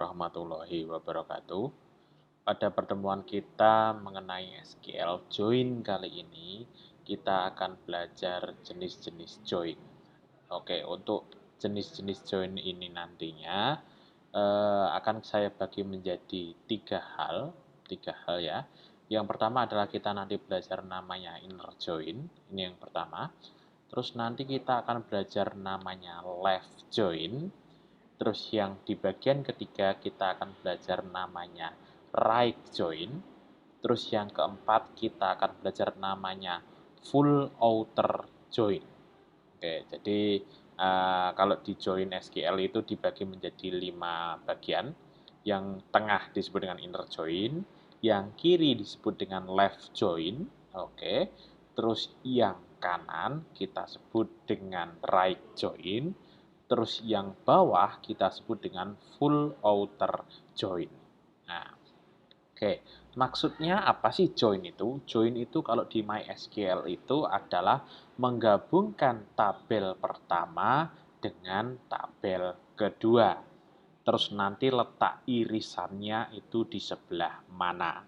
warahmatullahi wabarakatuh. Pada pertemuan kita mengenai SQL join kali ini, kita akan belajar jenis-jenis join. Oke, untuk jenis-jenis join ini nantinya akan saya bagi menjadi tiga hal ya. Yang pertama adalah kita nanti belajar namanya inner join, ini yang pertama. Terus nanti kita akan belajar namanya left join. Terus yang di bagian ketiga kita akan belajar namanya right join. Terus yang keempat kita akan belajar namanya full outer join. Oke, jadi kalau di join SQL itu dibagi menjadi 5 bagian. Yang tengah disebut dengan inner join, yang kiri disebut dengan left join, oke. Terus yang kanan kita sebut dengan right join. Terus yang bawah kita sebut dengan full outer join. Nah, oke. Maksudnya apa sih join itu? Join itu kalau di MySQL itu adalah menggabungkan tabel pertama dengan tabel kedua. Terus nanti letak irisannya itu di sebelah mana.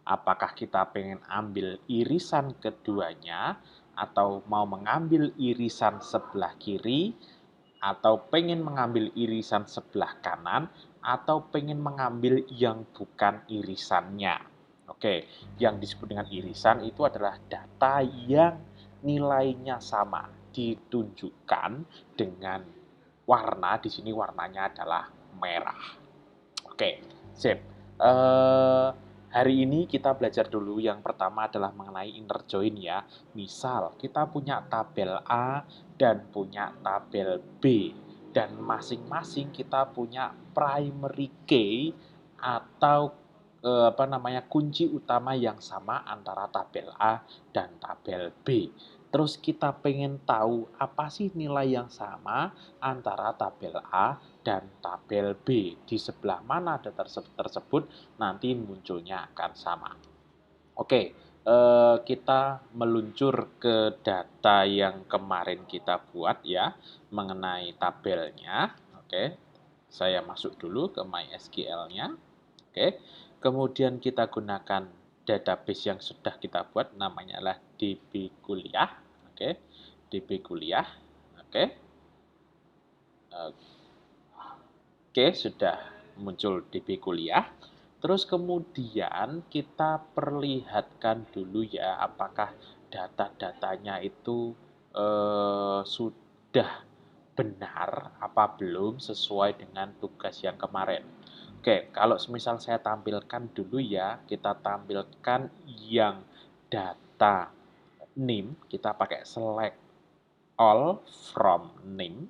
Apakah kita pengen ambil irisan keduanya atau mau mengambil irisan sebelah kiri, atau pengen mengambil irisan sebelah kanan, atau pengen mengambil yang bukan irisannya. Oke, yang disebut dengan irisan itu adalah data yang nilainya sama, ditunjukkan dengan warna. Di sini warnanya adalah merah. Oke, sip. Hari ini kita belajar dulu yang pertama adalah mengenai inner join ya. Misal kita punya tabel A dan punya tabel B, dan masing-masing kita punya primary key atau kunci utama yang sama antara tabel A dan tabel B. Terus kita pengen tahu apa sih nilai yang sama antara tabel A dan tabel B. Di sebelah mana data tersebut nanti munculnya akan sama. Oke, kita meluncur ke data yang kemarin kita buat ya, mengenai tabelnya. Oke, saya masuk dulu ke MySQL-nya. Oke, kemudian kita gunakan database yang sudah kita buat, namanya adalah DB Kuliah. Oke, DB Kuliah. Oke, oke, sudah muncul DB Kuliah. Terus kemudian kita perlihatkan dulu ya, apakah data-datanya itu sudah benar apa belum sesuai dengan tugas yang kemarin. Oke, kalau semisal saya tampilkan dulu ya, kita tampilkan yang data name, kita pakai select all from name,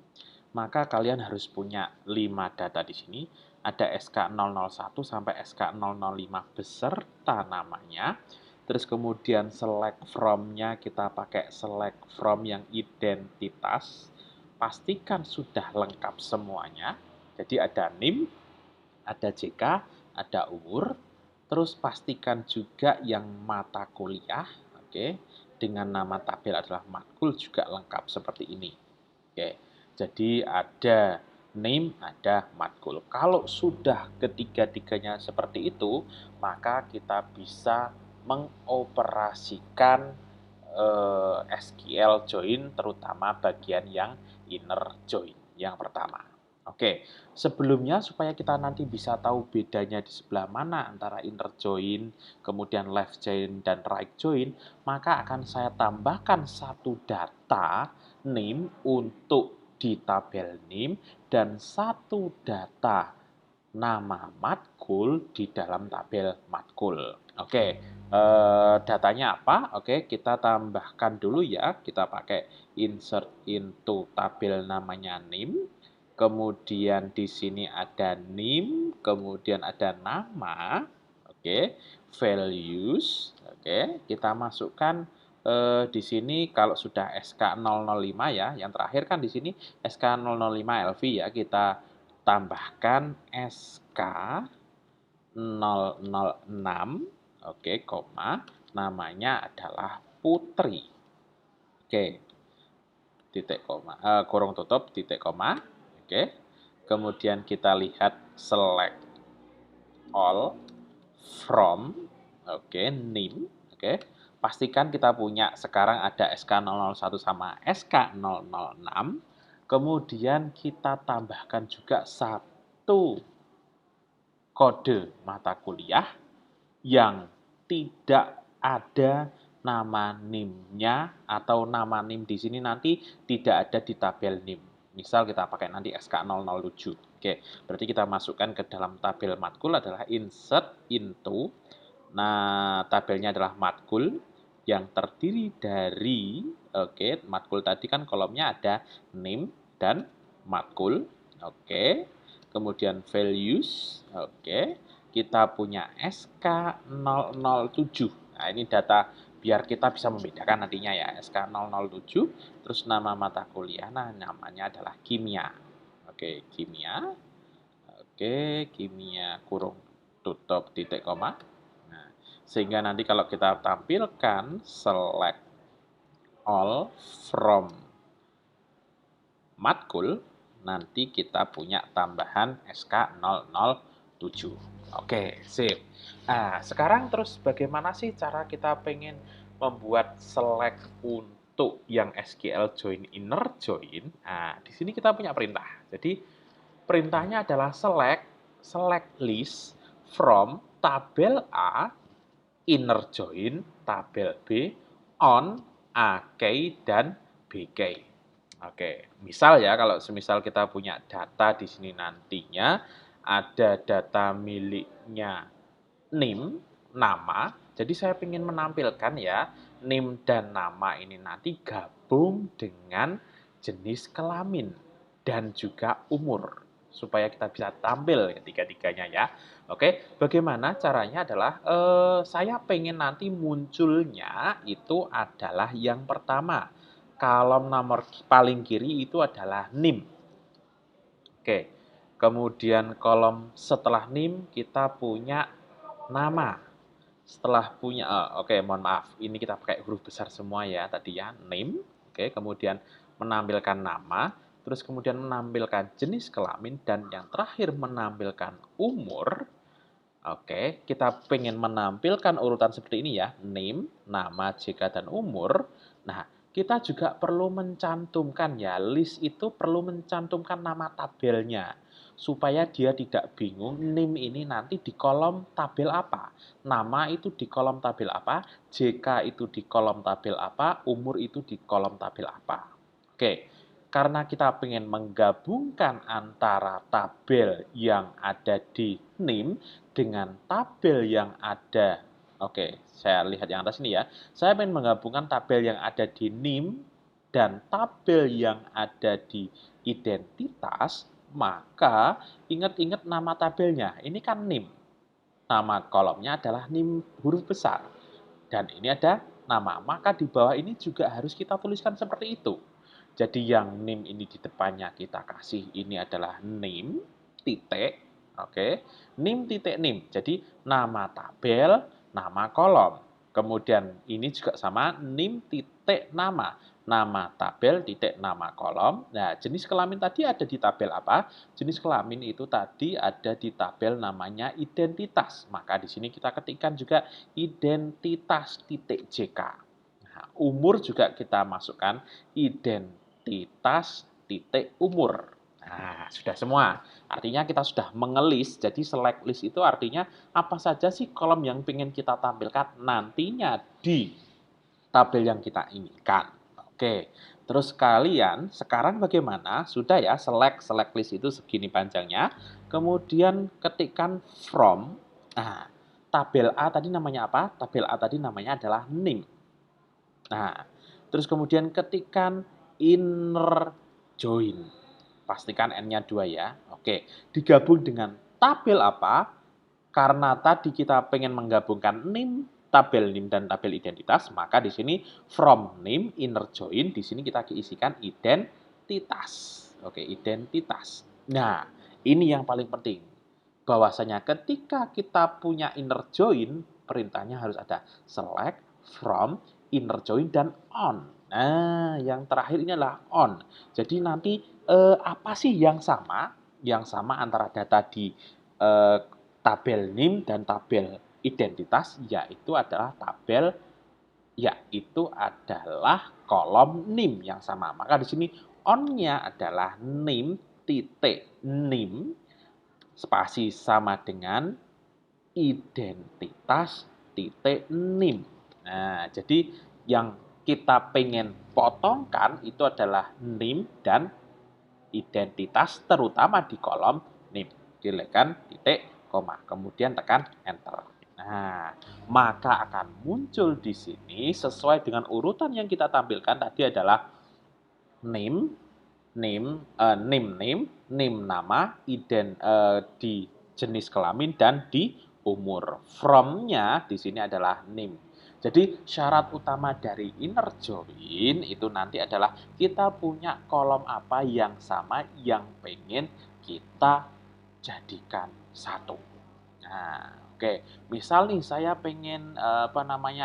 maka kalian harus punya 5 data di sini. Ada SK001 sampai SK005 beserta namanya. Terus kemudian select from-nya kita pakai select from yang identitas. Pastikan sudah lengkap semuanya. Jadi ada name, ada JK, ada umur. Terus pastikan juga yang mata kuliah, oke, dengan nama tabel adalah matkul juga lengkap seperti ini. Oke, jadi ada name, ada matkul. Kalau sudah ketiga-tiganya seperti itu, maka kita bisa mengoperasikan SQL join, terutama bagian yang inner join yang pertama. Oke, sebelumnya supaya kita nanti bisa tahu bedanya di sebelah mana antara inner join, kemudian left join, dan right join, maka akan saya tambahkan satu data name untuk di tabel name dan satu data nama matkul di dalam tabel matkul. Oke, datanya apa? Oke, kita tambahkan dulu ya. Kita pakai insert into tabel namanya name. Kemudian di sini ada name, kemudian ada nama. Oke, values. Oke, kita masukkan di sini kalau sudah SK005 ya, yang terakhir kan di sini SK005 LV ya, kita tambahkan SK006, oke, koma, namanya adalah Putri. Oke, titik koma, kurung tutup, titik koma, oke. Kemudian kita lihat select all, from, oke, nim, oke. Pastikan kita punya sekarang ada SK001 sama SK006. Kemudian kita tambahkan juga satu kode mata kuliah yang tidak ada nama NIM-nya atau nama NIM di sini nanti tidak ada di tabel NIM. Misal kita pakai nanti SK007. Oke, berarti kita masukkan ke dalam tabel matkul adalah insert into. Nah, tabelnya adalah matkul yang terdiri dari, oke, matkul tadi kan kolomnya ada NIM dan matkul. Oke, kemudian values. Oke, kita punya SK007. Nah, ini data biar kita bisa membedakan nantinya ya. SK007, terus nama mata kuliah, nah namanya adalah kimia. Oke, kimia. Oke, kimia kurung tutup titik koma. Nah, sehingga nanti kalau kita tampilkan select all from matkul, nanti kita punya tambahan SK007. Oke, sip. Nah, sekarang terus bagaimana sih cara kita pengen membuat select untuk yang SQL join inner join? Nah, di sini kita punya perintah. Jadi, perintahnya adalah select list from tabel A, inner join, tabel B, on, AK, dan BK. Oke, misal ya kalau semisal kita punya data di sini nantinya ada data miliknya NIM, nama. Jadi saya ingin menampilkan ya NIM dan nama ini nanti gabung dengan jenis kelamin dan juga umur supaya kita bisa tampil ketiga-tiganya ya. Oke, bagaimana caranya adalah saya pengen nanti munculnya itu adalah yang pertama. Kolom nomor paling kiri itu adalah NIM. Oke, kemudian kolom setelah NIM kita punya nama. Setelah punya, oke, mohon maaf, ini kita pakai huruf besar semua ya tadi ya, NIM. Oke, kemudian menampilkan nama, terus kemudian menampilkan jenis kelamin, dan yang terakhir menampilkan umur. Oke, kita pengen menampilkan urutan seperti ini ya, name, nama, JK, dan umur. Nah, kita juga perlu mencantumkan ya, list itu perlu mencantumkan nama tabelnya. Supaya dia tidak bingung, name ini nanti di kolom tabel apa. Nama itu di kolom tabel apa, JK itu di kolom tabel apa, umur itu di kolom tabel apa. Oke, karena kita pengen menggabungkan antara tabel yang ada di NIM dengan tabel yang ada, oke, saya lihat yang atas ini ya. Saya ingin menggabungkan tabel yang ada di NIM dan tabel yang ada di identitas, maka ingat-ingat nama tabelnya. Ini kan NIM. Nama kolomnya adalah NIM huruf besar. Dan ini ada nama. Maka di bawah ini juga harus kita tuliskan seperti itu. Jadi yang NIM ini di depannya kita kasih ini adalah NIM titik, oke, NIM titik NIM. Jadi nama tabel, nama kolom. Kemudian ini juga sama NIM titik nama tabel titik nama kolom. Nah, jenis kelamin tadi ada di tabel apa? Jenis kelamin itu tadi ada di tabel namanya identitas. Maka di sini kita ketikkan juga identitas titik JK. Nah, umur juga kita masukkan identitas titik umur. Nah, sudah semua. Artinya kita sudah mengelis, jadi select list itu artinya apa saja sih kolom yang ingin kita tampilkan nantinya di tabel yang kita inginkan. Oke, terus kalian sekarang bagaimana? Sudah ya, select list itu segini panjangnya. Kemudian ketikkan from. Nah, tabel A tadi namanya apa? Tabel A tadi namanya adalah NIM. Nah, terus kemudian ketikkan inner join. Pastikan N-nya 2 ya. Oke, digabung dengan tabel apa? Karena tadi kita pengen menggabungkan NIM, tabel NIM dan tabel identitas, maka di sini from NIM inner join, di sini kita isikan identitas. Oke, identitas. Nah, ini yang paling penting. Bahwasanya ketika kita punya inner join, perintahnya harus ada select, from, inner join, dan on. Nah, yang terakhir ini adalah on. Jadi nanti apa sih yang sama? Yang sama antara data di tabel NIM dan tabel identitas yaitu adalah kolom NIM yang sama. Maka di sini on-nya adalah NIM titik NIM spasi sama dengan identitas titik NIM. Nah, jadi yang kita pengen potongkan itu adalah NIM dan identitas terutama di kolom NIM. Silakan titik koma, kemudian tekan enter. Nah, maka akan muncul di sini sesuai dengan urutan yang kita tampilkan tadi adalah NIM, NIM nama, di jenis kelamin dan di umur. From-nya di sini adalah NIM. Jadi syarat utama dari inner join itu nanti adalah kita punya kolom apa yang sama yang pengen kita jadikan satu. Nah, oke. Misal nih saya pengen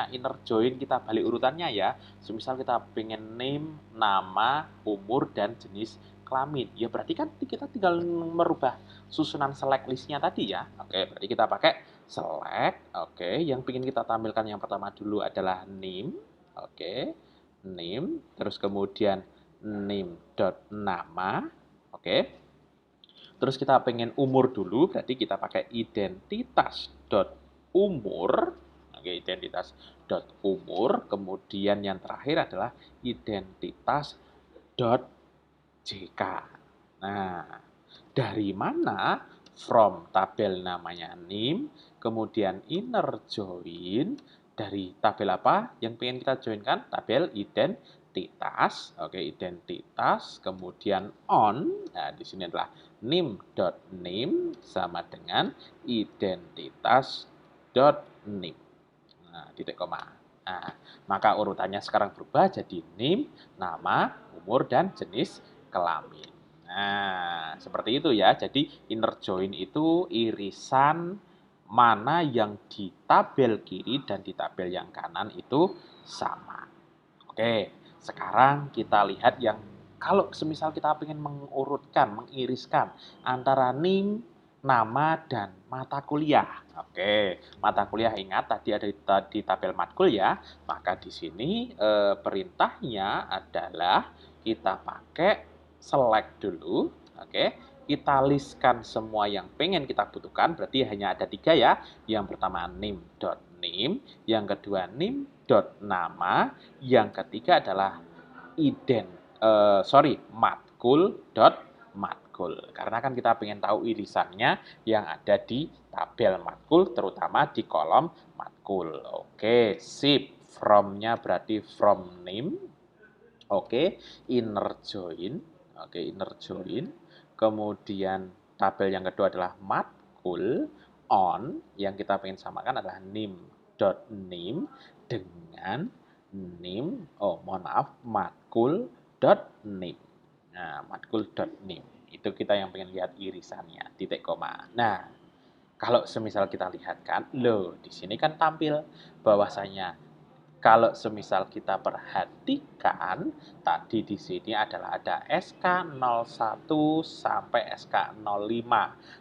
inner join kita balik urutannya ya. Semisal kita pengen name, nama, umur dan jenis kelamin. Ya berarti kan kita tinggal merubah susunan select listnya tadi ya. Oke, berarti kita pakai select. Oke, yang ingin kita tampilkan yang pertama dulu adalah name. Oke, name. Terus kemudian name.nama. Oke. Terus kita pengen umur dulu, berarti kita pakai identitas.umur. Oke, identitas.umur. Kemudian yang terakhir adalah identitas.jk. Nah, dari mana? From tabel namanya NIM, kemudian inner join, dari tabel apa yang pengen kita joinkan? Tabel identitas. Oke, identitas, kemudian on. Nah, di sini adalah nim.nim sama dengan identitas.nim. Nah, titik koma. Nah, maka urutannya sekarang berubah jadi nim, nama, umur, dan jenis kelamin. Nah, seperti itu ya. Jadi inner join itu irisan mana yang di tabel kiri dan di tabel yang kanan itu sama. Oke, sekarang kita lihat yang kalau semisal kita ingin mengurutkan, mengiriskan antara NIM, nama, dan mata kuliah. Oke, mata kuliah ingat tadi ada di tabel matkul ya. Maka di sini perintahnya adalah kita pakai select dulu. Oke, kita listkan semua yang pengen kita butuhkan. Berarti hanya ada 3 ya. Yang pertama nim.nim, yang kedua nim.nama, yang ketiga adalah matkul.matkul. Karena kan kita pengen tahu irisannya yang ada di tabel matkul, terutama di kolom matkul. Oke, sip. From-nya berarti from name. Oke, inner join. Oke, inner join. Kemudian tabel yang kedua adalah matkul. On, yang kita pengen samakan adalah nim.nim dengan matkul.nim. Nah, matkul.nim. Itu kita yang pengen lihat irisannya, titik koma. Nah, kalau semisal kita lihat kan, loh, di sini kan tampil bahwasanya kalau semisal kita perhatikan, tadi di sini adalah ada SK01 sampai SK05.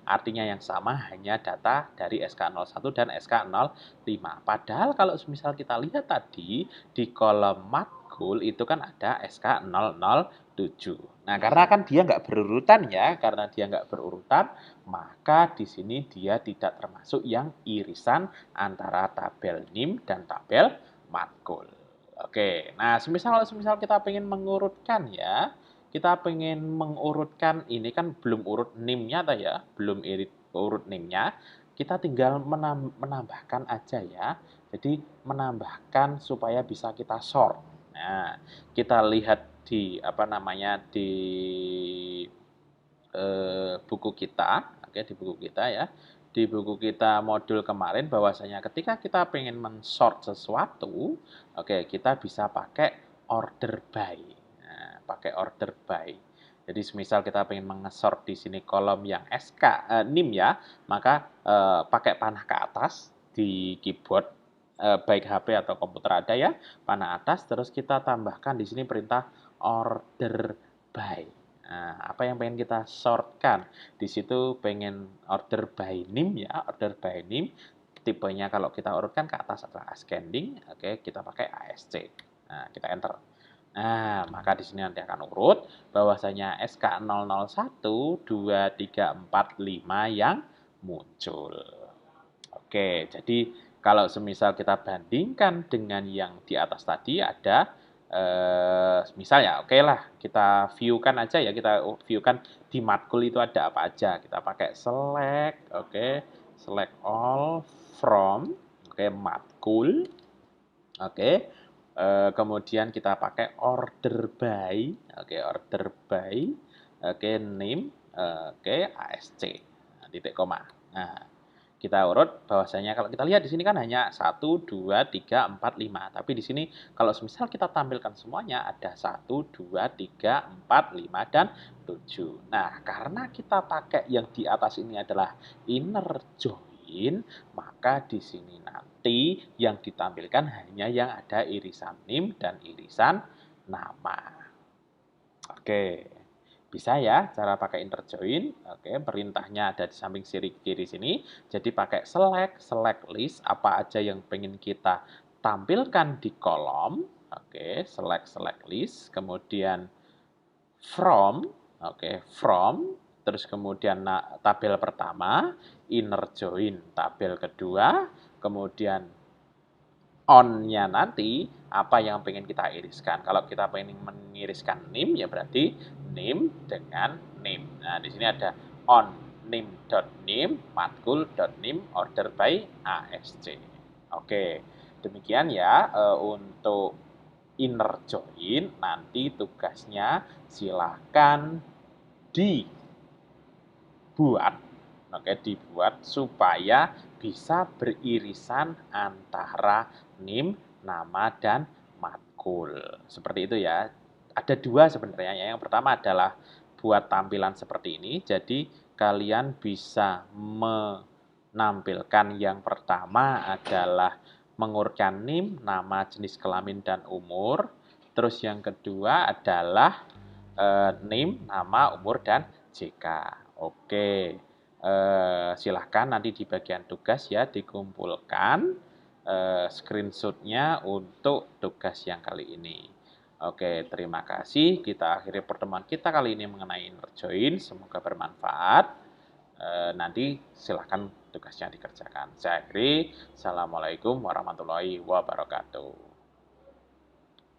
Artinya yang sama hanya data dari SK01 dan SK05. Padahal kalau semisal kita lihat tadi, di kolom matkul itu kan ada SK007. Nah, karena kan dia nggak berurutan ya, karena dia nggak berurutan, maka di sini dia tidak termasuk yang irisan antara tabel NIM dan tabel matkul. Oke, nah semisal kita pengen mengurutkan ya, kita pengen mengurutkan ini kan belum urut NIM-nya ya, belum urut NIM-nya, kita tinggal menambahkan aja ya. Jadi menambahkan supaya bisa kita sort. Nah, kita lihat di buku kita, oke di buku kita ya. Di buku kita modul kemarin bahwasanya ketika kita pengen mensort sesuatu, oke kita bisa pakai order by. Nah, pakai order by. Jadi semisal kita pengen mengesort di sini kolom yang NIM ya, maka pakai panah ke atas di keyboard baik HP atau komputer ada ya, panah atas terus kita tambahkan di sini perintah order by. Nah, apa yang pengen kita sortkan? Di situ pengen order by name ya, order by name. Tipenya kalau kita urutkan ke atas adalah ascending, oke, kita pakai ASC. Nah, kita enter. Nah, maka di sini nanti akan urut bahwasanya SK001, 2, 3, 4, 5 yang muncul. Oke, jadi kalau semisal kita bandingkan dengan yang di atas tadi ada misal ya, oke lah kita view-kan aja ya, kita view-kan di matkul itu ada apa aja. Kita pakai select, oke, select all from, oke, matkul, oke. Kemudian kita pakai order by, oke, order by, oke, name, oke, ASC, nah, titik koma. Nah, kita urut bahwasanya kalau kita lihat di sini kan hanya 1, 2, 3, 4, 5. Tapi di sini kalau misal kita tampilkan semuanya ada 1, 2, 3, 4, 5, dan 7. Nah, karena kita pakai yang di atas ini adalah inner join, maka di sini nanti yang ditampilkan hanya yang ada irisan name dan irisan nama. Oke. Bisa ya cara pakai inner join. Oke, perintahnya ada di samping kiri sini. Jadi pakai select list apa aja yang pengen kita tampilkan di kolom. Oke, select list. Kemudian from, oke, from. Terus kemudian tabel pertama, inner join tabel kedua. Kemudian on-nya nanti apa yang pengen kita iriskan. Kalau kita pengen mengiriskan name ya berarti name dengan name. Nah, di sini ada on name.name matkul.name order by ASC. Oke, demikian ya untuk inner join. Nanti tugasnya silahkan dibuat, oke, dibuat supaya bisa beririsan antara name, nama, dan matkul. Seperti itu ya. Ada dua sebenarnya ya. Yang pertama adalah buat tampilan seperti ini. Jadi kalian bisa menampilkan yang pertama adalah mengurutkan name, nama, jenis kelamin, dan umur. Terus yang kedua adalah name, nama, umur, dan JK. Oke, silahkan nanti di bagian tugas ya dikumpulkan screenshot-nya untuk tugas yang kali ini. Oke, terima kasih. Kita akhiri pertemuan kita kali ini mengenai inner join. Semoga bermanfaat. Nanti silahkan tugasnya dikerjakan. Saya akhiri. Assalamualaikum warahmatullahi wabarakatuh.